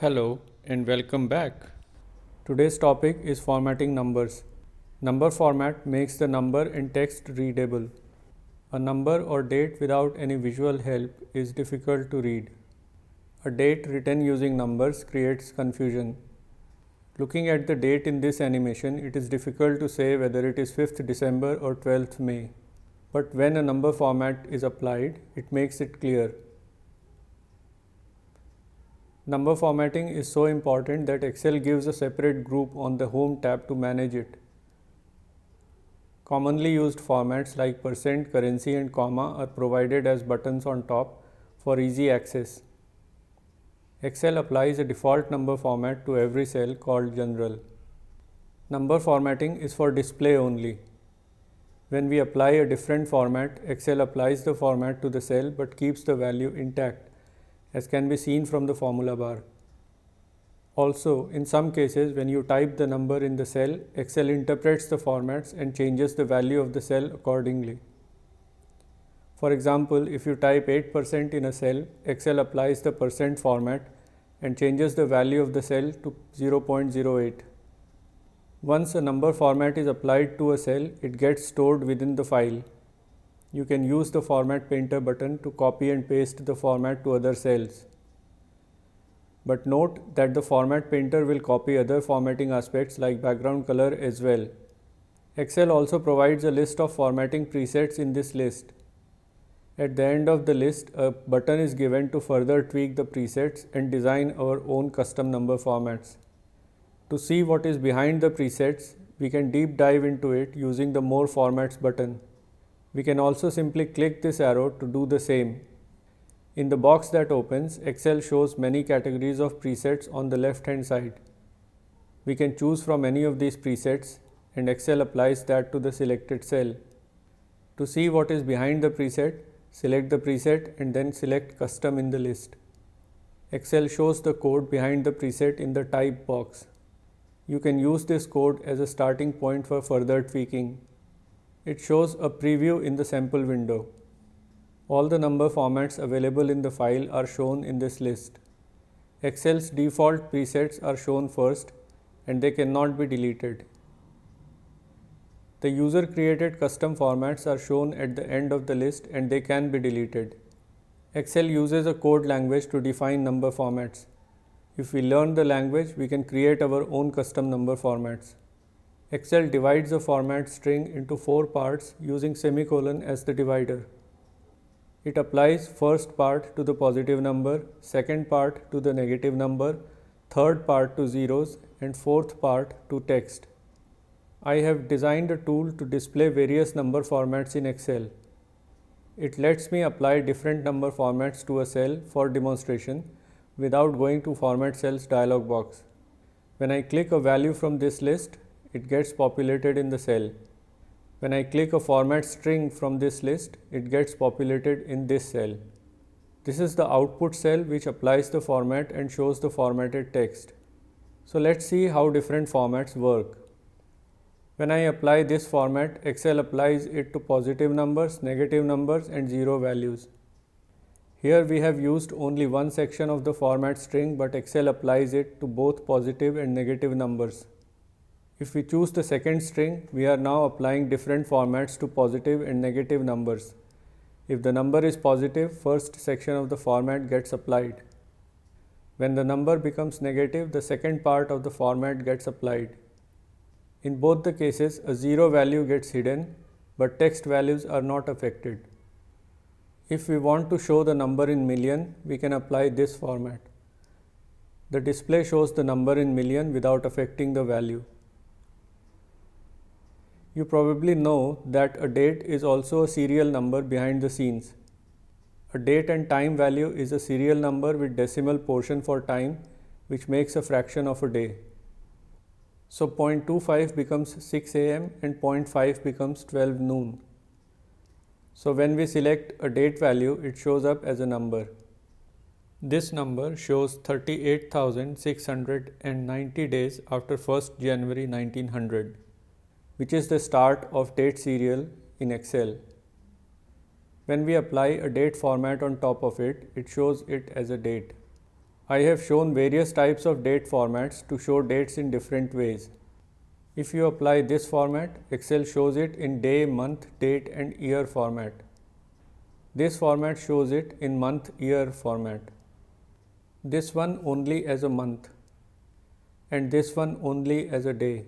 Hello and welcome back. Today's topic is formatting numbers. Number format makes the number in text readable. A number or date without any visual help is difficult to read. A date written using numbers creates confusion. Looking at the date in this animation, it is difficult to say whether it is 5th December or 12th May. But when a number format is applied, it makes it clear. Number formatting is so important that Excel gives a separate group on the Home tab to manage it. Commonly used formats like %, currency and comma are provided as buttons on top for easy access. Excel applies a default number format to every cell called General. Number formatting is for display only. When we apply a different format, Excel applies the format to the cell but keeps the value intact, as can be seen from the formula bar. Also, in some cases, when you type the number in the cell, Excel interprets the formats and changes the value of the cell accordingly. For example, if you type 8% in a cell, Excel applies the % format and changes the value of the cell to 0.08. Once a number format is applied to a cell, it gets stored within the file. You can use the Format Painter button to copy and paste the format to other cells. But note that the Format Painter will copy other formatting aspects like background color as well. Excel also provides a list of formatting presets in this list. At the end of the list, a button is given to further tweak the presets and design our own custom number formats. To see what is behind the presets, we can deep dive into it using the More Formats button. We can also simply click this arrow to do the same. In the box that opens, Excel shows many categories of presets on the left hand side. We can choose from any of these presets and Excel applies that to the selected cell. To see what is behind the preset, select the preset and then select Custom in the list. Excel shows the code behind the preset in the Type box. You can use this code as a starting point for further tweaking. It shows a preview in the sample window. All the number formats available in the file are shown in this list. Excel's default presets are shown first and they cannot be deleted. The user created custom formats are shown at the end of the list and they can be deleted. Excel uses a code language to define number formats. If we learn the language, we can create our own custom number formats. Excel divides a format string into 4 parts using semicolon as the divider. It applies first part to the positive number, second part to the negative number, third part to zeros, and fourth part to text. I have designed a tool to display various number formats in Excel. It lets me apply different number formats to a cell for demonstration without going to Format Cells dialog box. When I click a value from this list, it gets populated in the cell. When I click a format string from this list, it gets populated in this cell. This is the output cell which applies the format and shows the formatted text. So let's see how different formats work. When I apply this format, Excel applies it to positive numbers, negative numbers and zero values. Here we have used only one section of the format string, but Excel applies it to both positive and negative numbers. If we choose the second string, we are now applying different formats to positive and negative numbers. If the number is positive, first section of the format gets applied. When the number becomes negative, the second part of the format gets applied. In both the cases, a zero value gets hidden, but text values are not affected. If we want to show the number in million, we can apply this format. The display shows the number in million without affecting the value. You probably know that a date is also a serial number behind the scenes. A date and time value is a serial number with decimal portion for time, which makes a fraction of a day. So 0.25 becomes 6 am and 0.5 becomes 12 noon. So when we select a date value, it shows up as a number. This number shows 38,690 days after 1st January 1900. Which is the start of date serial in Excel. When we apply a date format on top of it, it shows it as a date. I have shown various types of date formats to show dates in different ways. If you apply this format, Excel shows it in day, month, date and year format. This format shows it in month, year format. This one only as a month and this one only as a day.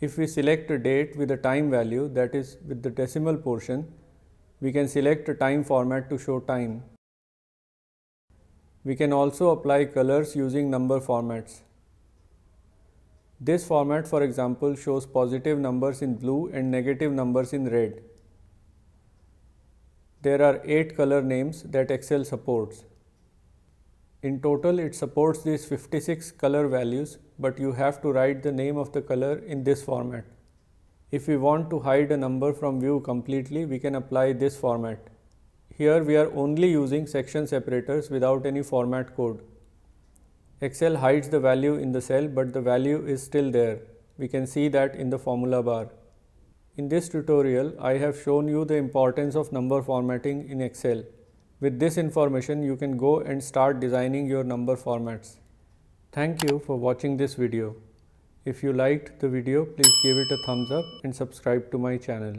If we select a date with a time value, that is with the decimal portion, we can select a time format to show time. We can also apply colors using number formats. This format, for example, shows positive numbers in blue and negative numbers in red. There are 8 color names that Excel supports. In total, it supports these 56 color values, but you have to write the name of the color in this format. If we want to hide a number from view completely, we can apply this format. Here we are only using section separators without any format code. Excel hides the value in the cell, but the value is still there. We can see that in the formula bar. In this tutorial, I have shown you the importance of number formatting in Excel. With this information, you can go and start designing your number formats. Thank you for watching this video. If you liked the video, please give it a thumbs up and subscribe to my channel.